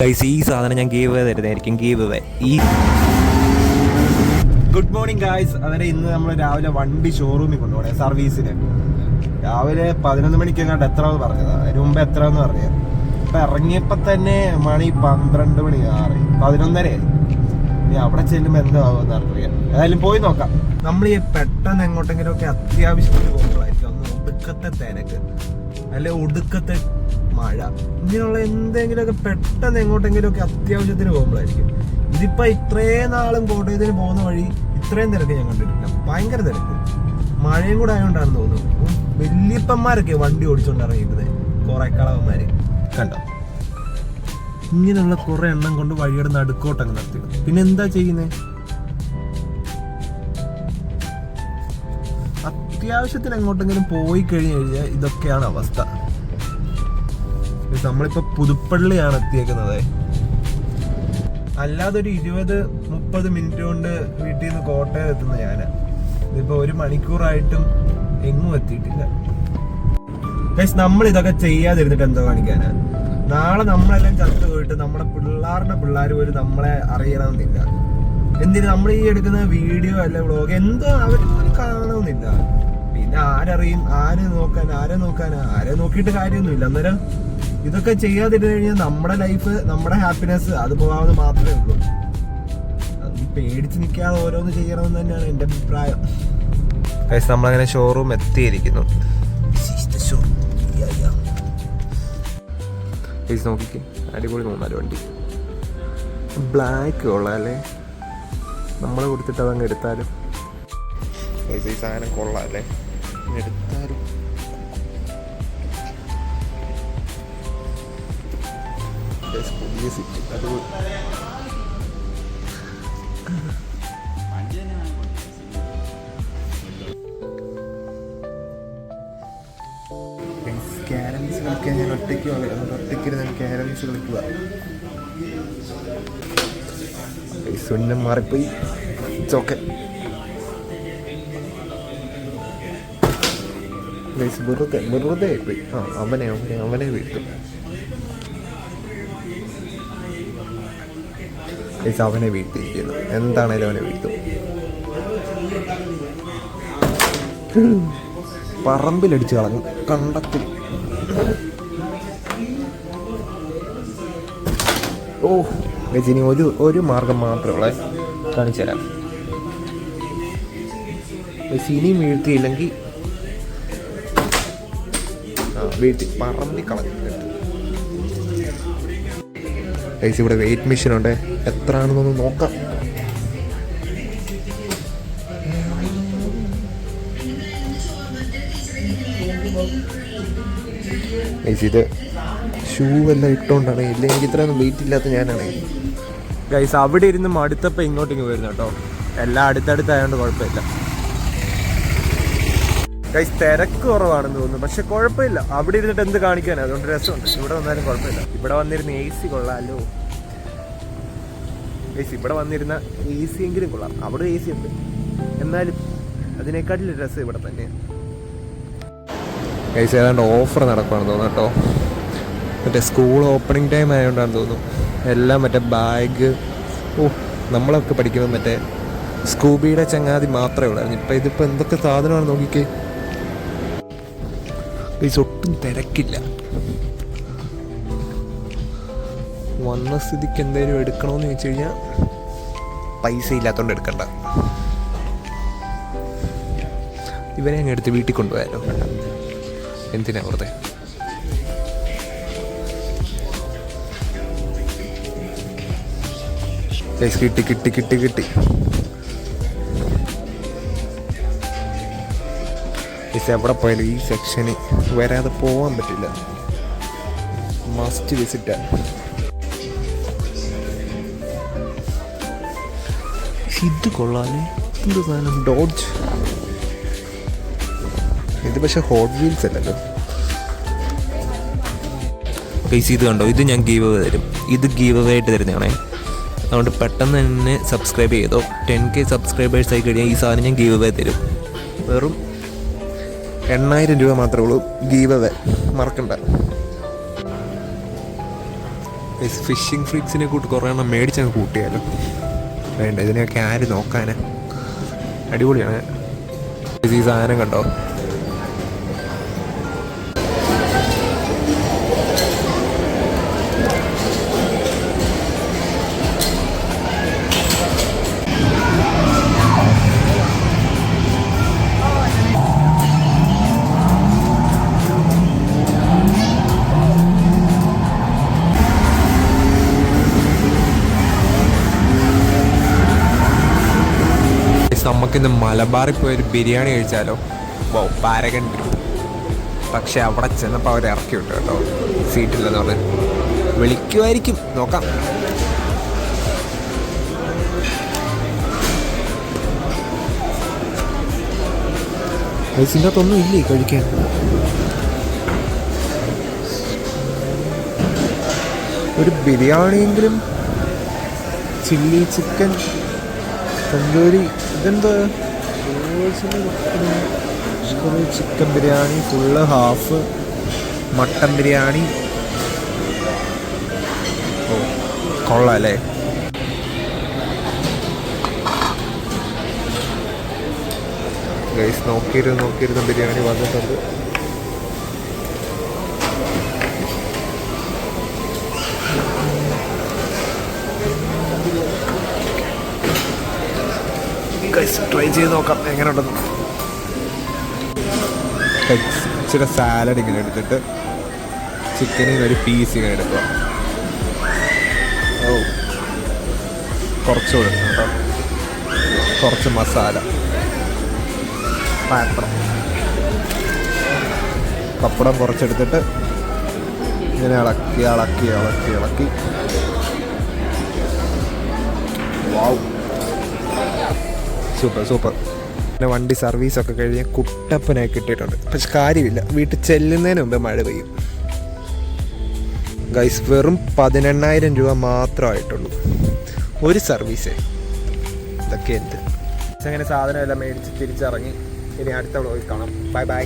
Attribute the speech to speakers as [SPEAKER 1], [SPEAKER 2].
[SPEAKER 1] Guys, ഈ സാധനം ഞാൻ ഗീവ് അവേ തരുന്നതായിരിക്കും. Give away good morning guys. അതായത് ഇന്ന് നമ്മൾ രാവിലെ വണ്ടി ഷോറൂമിൽ കൊണ്ടുപോകണേ സർവീസിന്. രാവിലെ 11 മണിക്ക് എങ്ങാണ്ട് എത്രയെന്ന് പറഞ്ഞതാ, അതിന് മുമ്പ് എത്രയെന്ന് പറഞ്ഞത്. ഇപ്പൊ ഇറങ്ങിയപ്പോ തന്നെ മണി 12 മണി 11:30. ഇനി അവിടെ ചെല്ലുമ്പോ എന്താവുമെന്ന് അറിയാം. ഏതായാലും പോയി നോക്കാം. നമ്മൾ ഈ പെട്ടെന്ന് എങ്ങോട്ടെങ്കിലും ഒക്കെ അത്യാവശ്യത്തിന് പോകുമ്പോഴായിരിക്കും ഒന്ന് ഒടുക്കത്തെ തിരക്ക്, അല്ലെ ഒടുക്കത്തെ മഴ, ഇങ്ങനെയുള്ള എന്തെങ്കിലുമൊക്കെ പെട്ടെന്ന് എങ്ങോട്ടെങ്കിലും ഒക്കെ അത്യാവശ്യത്തിന് പോകുമ്പോഴായിരിക്കും. ഇതിപ്പോ ഇത്രയും നാളും കോട്ടയത്തിന് പോകുന്ന വഴി ഇത്രയും തിരക്ക് ഞാൻ കണ്ടിട്ടില്ല. ഭയങ്കര തിരക്ക്. മഴയും കൂടെ ആയതുകൊണ്ടാണെന്ന് തോന്നുന്നു. വല്യപ്പന്മാരൊക്കെ വണ്ടി ഓടിച്ചോണ്ട് ഇറങ്ങിയിരുന്നത്, കുറെ കളവന്മാര് കണ്ടോ. ഇങ്ങനെയുള്ള കുറെ എണ്ണം കൊണ്ട് വഴിയുടെ നടുക്കോട്ടങ്ങ് നിർത്തി. പിന്നെ എന്താ ചെയ്യുന്നേ? അത്യാവശ്യത്തിന് എങ്ങോട്ടെങ്കിലും പോയി കഴിഞ്ഞു കഴിഞ്ഞാൽ ഇതൊക്കെയാണ് അവസ്ഥ. നമ്മളിപ്പോ പുതുപ്പള്ളിയാണ് എത്തിയേക്കുന്നത്. അല്ലാതെ ഒരു 20-30 മിനിറ്റ് കൊണ്ട് വീട്ടിൽ നിന്ന് കോട്ടയം എത്തുന്ന ഞാന്. ഇതിപ്പോ 1 മണിക്കൂറായിട്ടും എങ്ങും എത്തിയിട്ടില്ല. നമ്മൾ ഇതൊക്കെ ചെയ്യാതിരുന്നിട്ട് എന്തോ കാണിക്കാനാ? നാളെ നമ്മളെല്ലാം ചത്തു പോയിട്ട് നമ്മുടെ പിള്ളേർ പോലും നമ്മളെ അറിയണമെന്നില്ല. എന്തിന് നമ്മൾ ഈ എടുക്കുന്ന വീഡിയോ അല്ല വ്ളോഗ് എന്തോ അവർ പോലും കാണണമെന്നില്ല. പിന്നെ ആരറിയും? ആരെ നോക്കിയിട്ട് കാര്യമൊന്നുമില്ല. അന്നേരം ഇതൊക്കെ ചെയ്യാതിരുന്നു കഴിഞ്ഞാൽ നമ്മുടെ ലൈഫ്, നമ്മുടെ ഹാപ്പിനെസ് അത് പോകാമെന്ന് മാത്രമേ ഉള്ളൂ. പേടിച്ച് നിൽക്കാതെ ഓരോന്ന് ചെയ്യണമെന്ന് തന്നെയാണ് എൻ്റെ അഭിപ്രായം. നമ്മളങ്ങനെ ഷോറൂം എത്തിയിരിക്കുന്നു. നോക്കിക്കേ, അടിപൊളി 3-4 വണ്ടി. ബ്ലാക്ക് കൊള്ളാം അല്ലേ? നമ്മളെ കൊടുത്തിട്ട് അതങ്ങ് എടുത്താലും. ഈ സാധനം കൊള്ളാം അല്ലേ? എടുത്താലും പുതിയ സിറ്റി അടിപൊളി. ക്യാരംസ് കളിക്കാൻ ഞാൻ ഒറ്റയ്ക്കിരുന്ന് ക്യാരംസ് കളിക്കുക. സുന്നം മാറിപ്പോയി. ഓക്കെ, വെറുതെ പോയി. അവനെ വീഴ്ത്തും. അവനെ വീഴ്ത്തിയിരിക്കുന്നു. എന്താണേലും അവനെ വീഴ്ത്തും. പറമ്പിലടിച്ച് കളഞ്ഞു, കണ്ടത്തിൽ. ഇനി ഒരു മാർഗം മാത്രമേ ഉള്ളേ, കാണിച്ചു തരാം. ഇനിയും വീഴ്ത്തിയില്ലെങ്കിൽ വീഴ്ത്തി പറമ്പിൽ കളഞ്ഞു. ഇവിടെ വെയിറ്റ് മെഷീൻ ഉണ്ട്, എത്ര ആണെന്നൊന്ന് നോക്കാം. ഇത് ഷൂ എല്ലാം ഇട്ടോണ്ടാണ്, ഇല്ലെങ്കിൽ ഇത്രയൊന്നും വെയിറ്റ് ഇല്ലാത്ത ഞാനാണ്. ഗൈസ്, അവിടെ ഇരുന്ന് മടുത്തപ്പോൾ ഇങ്ങോട്ടിങ്ങ് വരുന്നു കേട്ടോ. എല്ലാം അടുത്തടുത്തായതുകൊണ്ട് കുഴപ്പമില്ല. ഗൈസ്, തിരക്ക് കുറവാണെന്ന് തോന്നുന്നു, പക്ഷെ കുഴപ്പമില്ല. അവിടെ ഇരുന്നിട്ട് എന്ത് കാണിക്കാനാണ്? അതുകൊണ്ട് രസമുണ്ട്. ഇവിടെ വന്നാലും കുഴപ്പമില്ല. ഇവിടെ വന്നിരുന്ന AC കൊള്ളാമല്ലോ. ഗൈസ്, ഇവിടെ വന്നിരുന്ന AC എങ്കിലും കൊള്ളാം. അവിടെ AC ഉണ്ട്, എന്നാലും അതിനേക്കാട്ടിലും രസം ഇവിടെ തന്നെയാണ്. ഗൈസ്, ഏതാണ്ട് ഓഫർ നടക്കുകയാണെന്ന് തോന്നുന്നു കേട്ടോ. മറ്റേ സ്കൂൾ ഓപ്പണിംഗ് ടൈം ആയതുകൊണ്ടാണെന്ന് തോന്നുന്നു. എല്ലാം മറ്റേ ബാഗ്, നമ്മളൊക്കെ പഠിക്കുന്നത് മറ്റേ സ്കൂബിയുടെ ചങ്ങാതി മാത്രമേ ഉള്ളായിരുന്നു. ഇതിപ്പോൾ എന്തൊക്കെ സാധനമാണ് നോക്കിക്കേ. ഗൈസ്, ഒട്ടും തിരക്കില്ല. വന്ന സ്ഥിതിക്ക് എന്തെങ്കിലും എടുക്കണമെന്ന് ചോദിച്ചു കഴിഞ്ഞാൽ പൈസ ഇല്ലാത്തതുകൊണ്ട് എടുക്കണ്ട. ഇവനെ അങ്ങ് എടുത്ത് വീട്ടിൽ കൊണ്ടുപോയാലോ? എന്തിനാ വെറുതെ? കിട്ടി. എവിടെ പോയാലും ഈ സെക്ഷന് വരാതെ പോകാൻ പറ്റില്ല. Must visit. ഇത് കൊള്ളാല്ലേ? എന്ത് സാധനം? ഡോഡ്ജ്. ഇത് പക്ഷെ ഹോട്ട് വീൽസ് അല്ലല്ലോ. ഗൈസ്, ഇത് കണ്ടോ? ഇത് ഞാൻ ഗീവ് അവേ തരും. ഇത് ഗീവ് അവേ ആയിട്ട് തരുന്നതാണേ. അതുകൊണ്ട് പെട്ടെന്ന് തന്നെ സബ്സ്ക്രൈബ് ചെയ്തോ. 10K സബ്സ്ക്രൈബേഴ്സ് ആയി കഴിഞ്ഞാൽ ഈ സാധനം ഞാൻ ഗീവ് അവേ തരും. വെറും 8000 രൂപ മാത്രമേ ഉള്ളൂ ഗീവ് അവേ, മറക്കണ്ട.
[SPEAKER 2] ഫിഷിംഗ് ഫ്രീക്സിനെ കൂട്ടി കുറേ എണ്ണം മേടിച്ചങ്ങ് കൂട്ടിയാലോ. വേണ്ട, ഇതിനെയൊക്കെ ആര് നോക്കാനാ? അടിപൊളിയാണ് ഈ സാധനം. കണ്ടോ, നമുക്കിന്ന് മലബാറിൽ പോയൊരു ബിരിയാണി കഴിച്ചാലോ? പാരഗൺ വരും. പക്ഷെ അവിടെ ചെന്നപ്പോൾ അവർ ഇറക്കി വിട്ടു കേട്ടോ, സീറ്റില്ലെന്ന് പറഞ്ഞ്. വിളിക്കുമായിരിക്കും, നോക്കാം. ഇതിൻ്റെ അകത്തൊന്നും ഇല്ലേ കഴിക്കാൻ? ഒരു ബിരിയാണിയെങ്കിലും, ചില്ലി ചിക്കൻ, തന്തൂരി, ഇതെന്താ? Chicken biryani full, half mutton biryani. ഓ, കൊള്ളാം അല്ലേ? ഗൈസ്, നോക്കിയിരുന്ന ബിരിയാണി വന്നിട്ടുണ്ട്. ട്രൈ ചെയ്ത് നോക്കാം എങ്ങനെ ഉണ്ടെന്ന്. ഇച്ചിരി സാലഡ് ഇങ്ങനെ എടുത്തിട്ട് ചിക്കനിൽ ഒരു പീസ് ഇങ്ങനെ എടുക്കുക. ഓ, കുറച്ചുകൂടെ കേട്ടോ, കുറച്ച് മസാല, പപ്പടം കുറച്ചെടുത്തിട്ട് ഇങ്ങനെ ഇളക്കി. വാവ്, സൂപ്പർ. പിന്നെ വണ്ടി സർവീസൊക്കെ കഴിഞ്ഞ് കുട്ടപ്പനായി കിട്ടിയിട്ടുണ്ട്. പക്ഷെ കാര്യമില്ല, വീട്ടിൽ ചെല്ലുന്നതിന് മുമ്പ് മഴ പെയ്യും. ഗൈസ്, വെറും 18,000 രൂപ മാത്രമായിട്ടുള്ളൂ ഒരു സർവീസേ. ഇതൊക്കെ എന്ത്? അങ്ങനെ സാധനമെല്ലാം മേടിച്ച് തിരിച്ചിറങ്ങി. ഇനി അടുത്ത വ്ളോഗിൽ കാണാം. ബൈ.